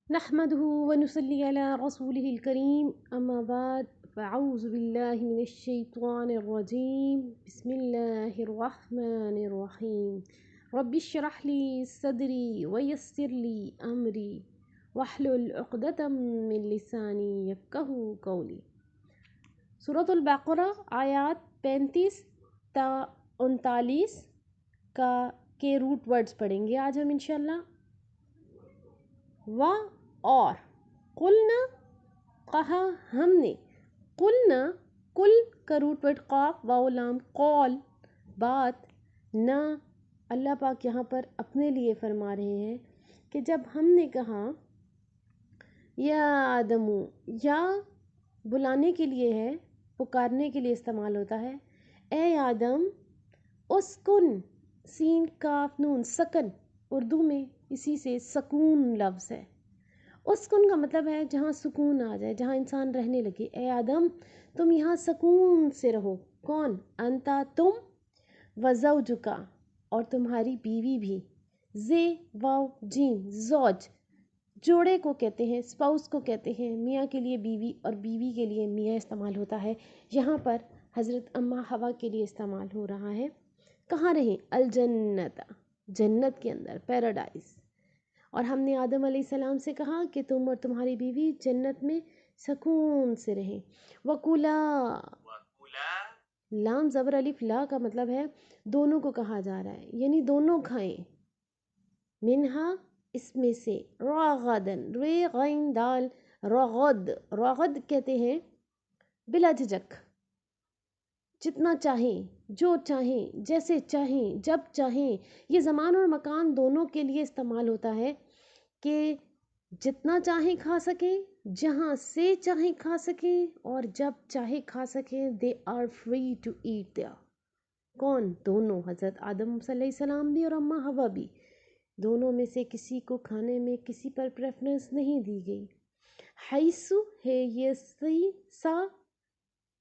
نحمده ونصلي على رسوله الكريم أما بعد فأعوذ بالله من الشيطان الرجيم بسم الله الرحمن الرحيم رب اشرح لي صدري ويسر لي أمري واحلل عقدة من لساني يفقهوا قولي سورة البقرہ آیات 35 تا 39 کے روٹ ورڈز پڑھیں گے آج ہم انشاءاللہ. و اور قلنا کہا ہم نے قلنا کل کا روٹ ورڈ قاف واو لام قول بات نہ اللہ پاک یہاں پر اپنے لیے فرما رہے ہیں کہ جب ہم نے کہا یا آدمو یا بلانے کے لیے ہے پکارنے کے لیے استعمال ہوتا ہے اے آدم اسکن سین کاف نون سکن اردو میں اسی سے سکون لفظ ہے. اسکن کا مطلب ہے جہاں سکون آ جائے جہاں انسان رہنے لگے. اے آدم تم یہاں سکون سے رہو. کون؟ انتا تم وزوجکا اور تمہاری بیوی بھی. زے واو جیم زوج جوڑے کو کہتے ہیں اسپاؤس کو کہتے ہیں. میاں کے لیے بیوی اور بیوی کے لیے میاں استعمال ہوتا ہے. یہاں پر حضرت اماں حوا کے لیے استعمال ہو رہا ہے. کہاں رہیں؟ الجنت جنت کے اندر پیراڈائز. اور ہم نے آدم علیہ السلام سے کہا کہ تم اور تمہاری بیوی جنت میں سکون سے رہیں. وکولا لام زبر الف لا کا مطلب ہے دونوں کو کہا جا رہا ہے یعنی دونوں کھائیں. منہا اس میں سے راغدن رے غین دال رغد رغد کہتے ہیں بلا جھجک جتنا چاہیں جو چاہیں جیسے چاہیں جب چاہیں. یہ زمان اور مکان دونوں کے لیے استعمال ہوتا ہے کہ جتنا چاہیں کھا سکیں جہاں سے چاہیں کھا سکیں اور جب چاہیں کھا سکیں. They are free to eat دیا. کون؟ دونوں. حضرت آدم صلی اللہ علیہ السلام بھی اور اماں حوا بھی. دونوں میں سے کسی کو کھانے میں کسی پر پریفرنس نہیں دی گئی. حیثو ہے یہ سی سا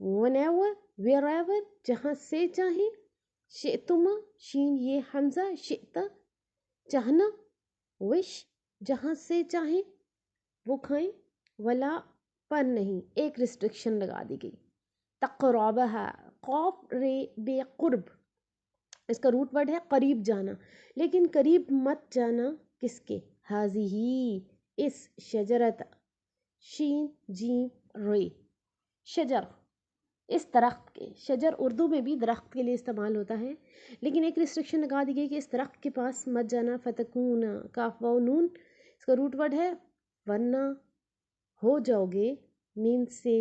whenever wherever جہاں سے چاہیں. شئتما شین یہ حمزہ شئتا چاہنا وش جہاں سے چاہیں وہ کھائیں. ولا پر نہیں ایک ریسٹرکشن لگا دی گئی. تقربہ قوف رے بے قرب اس کا روٹ ورڈ ہے قریب جانا لیکن قریب مت جانا. کس کے؟ حاضی ہی اس شجرت شین جیم رے شجر اس درخت کے. شجر اردو میں بھی درخت کے لیے استعمال ہوتا ہے لیکن ایک ریسٹرکشن لگا دی گئی کہ اس درخت کے پاس مت جانا. فتکون کاف واو نون اس کا روٹ ورڈ ہے ورنہ ہو جاؤ گے مین سے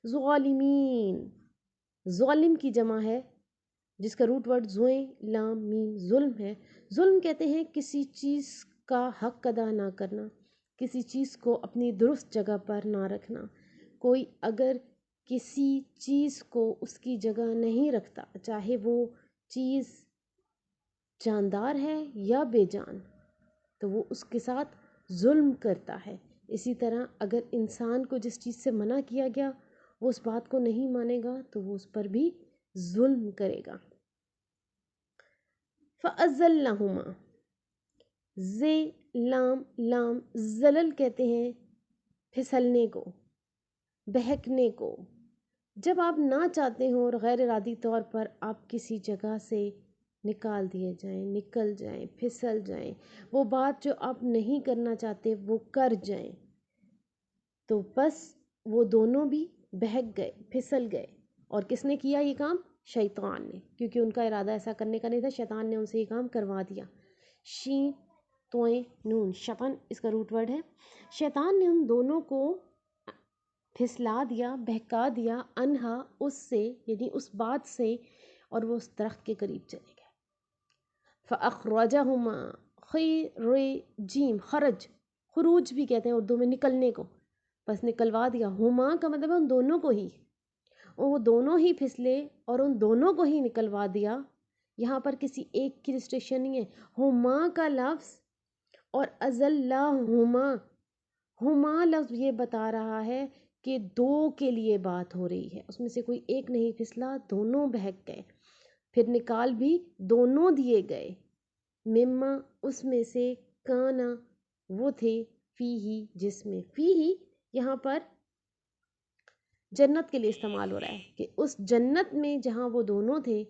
ظالمین. ظالم کی جمع ہے جس کا روٹ ورڈ زوئیں لام میم ظلم ہے. ظلم کہتے ہیں کسی چیز کا حق ادا نہ کرنا کسی چیز کو اپنی درست جگہ پر نہ رکھنا. کوئی اگر کسی چیز کو اس کی جگہ نہیں رکھتا چاہے وہ چیز جاندار ہے یا بے جان تو وہ اس کے ساتھ ظلم کرتا ہے. اسی طرح اگر انسان کو جس چیز سے منع کیا گیا وہ اس بات کو نہیں مانے گا تو وہ اس پر بھی ظلم کرے گا. فَأَزَلَّهُمَا زے لام لام زلل کہتے ہیں پھسلنے کو بہکنے کو. جب آپ نہ چاہتے ہوں اور غیر ارادی طور پر آپ کسی جگہ سے نکال دیے جائیں نکل جائیں پھسل جائیں وہ بات جو آپ نہیں کرنا چاہتے وہ کر جائیں تو بس وہ دونوں بھی بہک گئے پھسل گئے. اور کس نے کیا یہ کام؟ شیطان نے کیونکہ ان کا ارادہ ایسا کرنے کا نہیں تھا. شیطان نے ان سے یہ کام کروا دیا. شین توئیں نون شیطان اس کا روٹ ورڈ ہے. شیطان نے ان دونوں کو پھسلا دیا بہکا دیا انہا اس سے یعنی اس بات سے اور وہ اس درخت کے قریب چلے گئے. فَأَخْرَجَهُمَا خِرِ جیم خرج خروج بھی کہتے ہیں اردو میں نکلنے کو. بس نکلوا دیا. ہما کا مطلب ہے ان دونوں کو ہی اور وہ دونوں ہی پھسلے اور ان دونوں کو ہی نکلوا دیا. یہاں پر کسی ایک کی ریسٹرکشن نہیں ہے. ہما کا لفظ اور ازلہما ہما لفظ یہ بتا رہا ہے کہ دو کے لیے بات ہو رہی ہے اس میں سے کوئی ایک نہیں پھسلا دونوں بہک گئے. پھر نکال بھی دونوں دیے گئے. مما اس میں سے کانا وہ تھے فیہی جس میں، فیہی یہاں پر جنت کے لیے استعمال ہو رہا ہے کہ اس جنت میں جہاں وہ دونوں تھے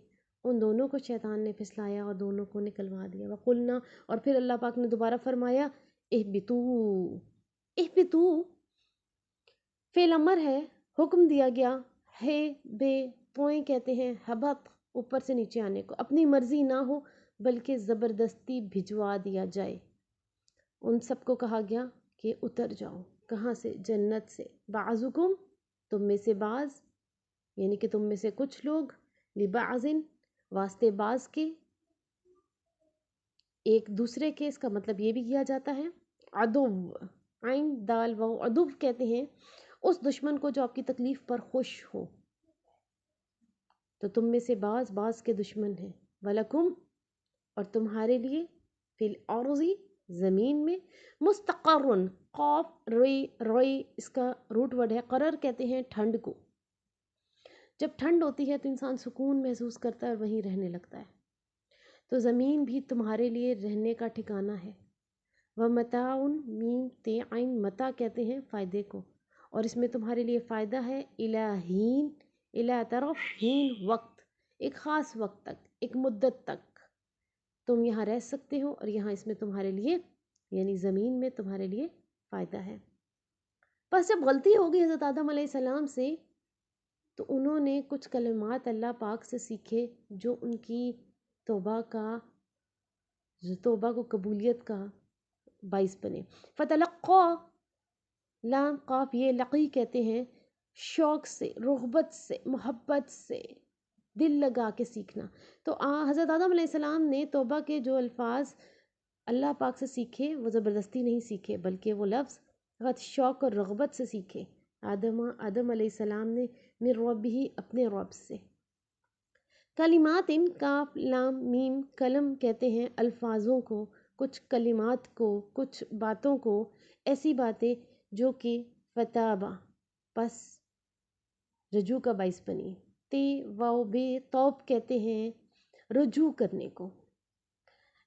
ان دونوں کو شیطان نے پھسلایا اور دونوں کو نکلوا دیا. وقلنا، اور پھر اللہ پاک نے دوبارہ فرمایا اہبتو. اہبتو فعل امر ہے، حکم دیا گیا ہے بے پوئیں کہتے ہیں حبت اوپر سے نیچے آنے کو، اپنی مرضی نہ ہو بلکہ زبردستی بھجوا دیا جائے. ان سب کو کہا گیا کہ اتر جاؤ. کہاں سے؟ جنت سے. بعضکم تم میں سے بعض، یعنی کہ تم میں سے کچھ لوگ، لبعضن واسطے بعض کے، ایک دوسرے کے. اس کا مطلب یہ بھی کیا جاتا ہے عدو، عین دال و عدو کہتے ہیں اس دشمن کو جو آپ کی تکلیف پر خوش ہو. تو تم میں سے بعض بعض کے دشمن ہیں. وَلَكُمْ اور تمہارے لیے فی الارض زمین میں، مستقر قاف ری روئی اس کا روٹ ورڈ ہے. قرر کہتے ہیں ٹھنڈ کو. جب ٹھنڈ ہوتی ہے تو انسان سکون محسوس کرتا ہے اور وہیں رہنے لگتا ہے. تو زمین بھی تمہارے لیے رہنے کا ٹھکانہ ہے. وَمَتَاعٌ میم تے عین متاع کہتے ہیں فائدے کو، اور اس میں تمہارے لیے فائدہ ہے الہین، الہ طرف، ہین وقت، ایک خاص وقت تک، ایک مدت تک تم یہاں رہ سکتے ہو، اور یہاں اس میں تمہارے لیے یعنی زمین میں تمہارے لیے فائدہ ہے. بس جب غلطی ہوگی حضرت آدم علیہ السلام سے تو انہوں نے کچھ کلمات اللہ پاک سے سیکھے جو ان کی توبہ کو قبولیت کا باعث بنے. فتلقا لام قاف یہ لقی کہتے ہیں شوق سے، رغبت سے، محبت سے، دل لگا کے سیکھنا. تو حضرت آدم علیہ السلام نے توبہ کے جو الفاظ اللہ پاک سے سیکھے وہ زبردستی نہیں سیکھے، بلکہ وہ لفظ بہت شوق اور رغبت سے سیکھے. آدم علیہ السلام نے من ربہ اپنے رب سے. کلمات ان کاف لام میم کلم کہتے ہیں الفاظوں کو، کچھ کلمات کو، کچھ باتوں کو، ایسی باتیں جو کہ فتابہ پس رجوع کا باعث بنی. تے واو بے توب کہتے ہیں رجوع کرنے کو.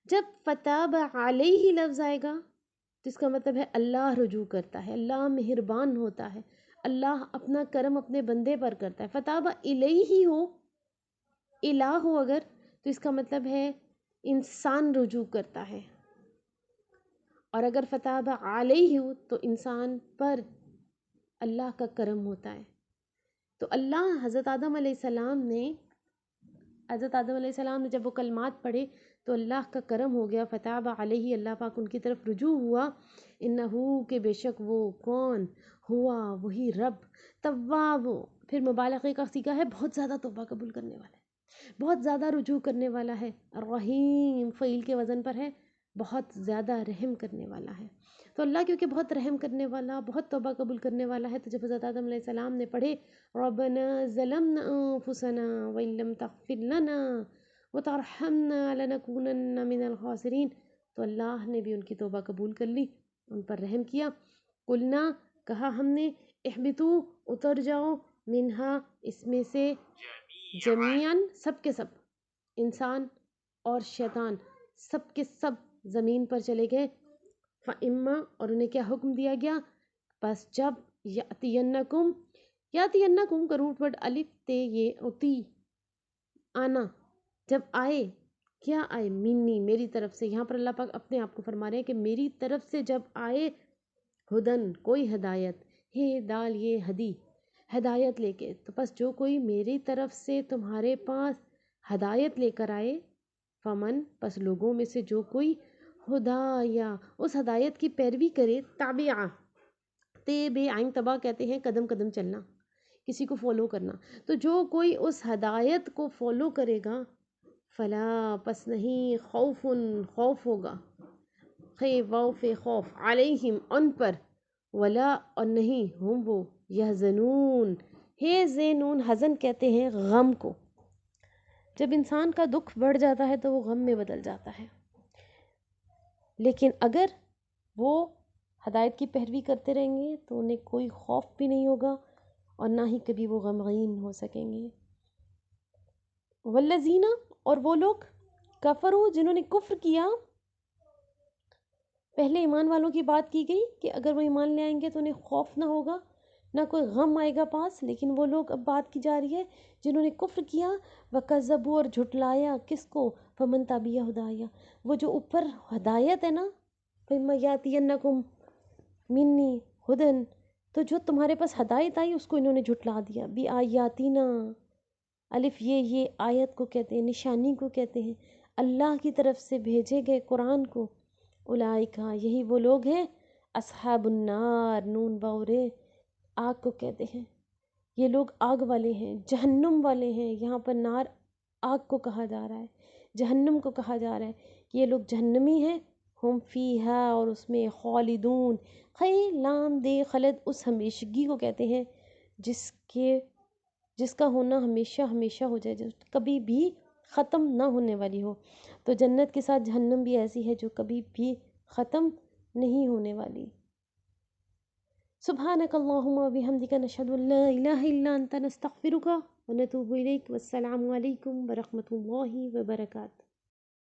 جب فتاب علیہ لفظ آئے گا تو اس کا مطلب ہے اللہ رجوع کرتا ہے، اللہ مہربان ہوتا ہے، اللہ اپنا کرم اپنے بندے پر کرتا ہے. فتاب الیہ ہو، الہ ہو اگر تو اس کا مطلب ہے انسان رجوع کرتا ہے، اور اگر فتاب علیہ ہو تو انسان پر اللہ کا کرم ہوتا ہے. تو اللہ حضرت آدم علیہ السلام نے جب وہ کلمات پڑھے تو اللہ کا کرم ہو گیا. فتاب علیہ اللہ پاک ان کی طرف رجوع ہوا. انہو کہ بے شک وہ کون ہوا وہی رب، تواب پھر مبالغے کا صیغہ ہے، بہت زیادہ توبہ قبول کرنے والا ہے، بہت زیادہ رجوع کرنے والا ہے. رحیم فعیل کے وزن پر ہے، بہت زیادہ رحم کرنے والا ہے. تو اللہ کیونکہ بہت رحم کرنے والا، بہت توبہ قبول کرنے والا ہے، تو جب حضرت آدم علیہ السلام نے پڑھے ربنا ظلمنا انفسنا وان لم تغفر لنا وترحمنا لنکونن من الخاسرین، تو اللہ نے بھی ان کی توبہ قبول کر لی، ان پر رحم کیا. قلنا کہا ہم نے اہبتو اتر جاؤ، منہا اس میں سے، جمیعاً سب کے سب، انسان اور شیطان سب کے سب زمین پر چلے گئے. فَإِمَّا اور انہیں کیا حکم دیا گیا، بس جب یاتینکم کا روٹ ورڈ الف تے یہ اتی آنا، جب آئے، کیا آئے، منی میری طرف سے. یہاں پر اللہ پاک اپنے آپ کو فرما رہے ہیں کہ میری طرف سے جب آئے ہدن کوئی ہدایت، ہے دال یہ ہدی ہدایت لے کے، تو بس جو کوئی میری طرف سے تمہارے پاس ہدایت لے کر آئے، فمن پس لوگوں میں سے جو کوئی خدا یا اس ہدایت کی پیروی کرے، تابعہ تے بے عین تبا کہتے ہیں قدم قدم چلنا، کسی کو فالو کرنا. تو جو کوئی اس ہدایت کو فالو کرے گا، فلا پس نہیں، خوف ہوگا، خوف علیہم ان پر، ولا اور نہیں، ہم وہ یحزنون ہے زینون حزن کہتے ہیں غم کو. جب انسان کا دکھ بڑھ جاتا ہے تو وہ غم میں بدل جاتا ہے، لیکن اگر وہ ہدایت کی پیروی کرتے رہیں گے تو انہیں کوئی خوف بھی نہیں ہوگا اور نہ ہی کبھی وہ غمگین ہو سکیں گے. والذین اور وہ لوگ کفروا جنہوں نے کفر کیا، پہلے ایمان والوں کی بات کی گئی کہ اگر وہ ایمان لے آئیں گے تو انہیں خوف نہ ہوگا، نہ کوئی غم آئے گا پاس، لیکن وہ لوگ اب بات کی جا رہی ہے جنہوں نے کفر کیا، وَكَذَّبُوا، اور جھٹلایا کس کو، فَمَن تَبِعَ ہُدَایَ، وہ جو اوپر ہدایت ہے نا، فَإِمَّا يَأْتِيَنَّكُم مِّنِّي ہُدًى، تو جو تمہارے پاس ہدایت آئی اس کو انہوں نے جھٹلا دیا، بِآیاتِنَا، الف یہ آیت کو کہتے ہیں، نشانی کو کہتے ہیں، اللہ کی طرف سے بھیجے گئے قرآن کو، اولئک، یہی وہ لوگ ہیں، اصحاب النار، نون باورے، آگ کو کہتے ہیں، یہ لوگ آگ والے ہیں، جہنم والے ہیں، یہاں پر نار آگ کو کہا جا رہا ہے، جہنم کو کہا جا رہا ہے کہ یہ لوگ جہنمی ہیں، ہم فیہا، اور اس میں خالدون، خی لام دے خلد، اس ہمیشگی کو کہتے ہیں جس کا ہونا ہمیشہ ہمیشہ ہو جائے، جو کبھی بھی ختم نہ ہونے والی ہو، تو جنت کے ساتھ جہنم بھی ایسی ہے جو کبھی بھی ختم نہیں ہونے والی۔ سبحانک اللہم و بحمدک، نشہد ان لا الہ الا انت، نستغفرک و نتوب الیک، والسلام علیکم ورحمۃ اللہ وبرکاتہ۔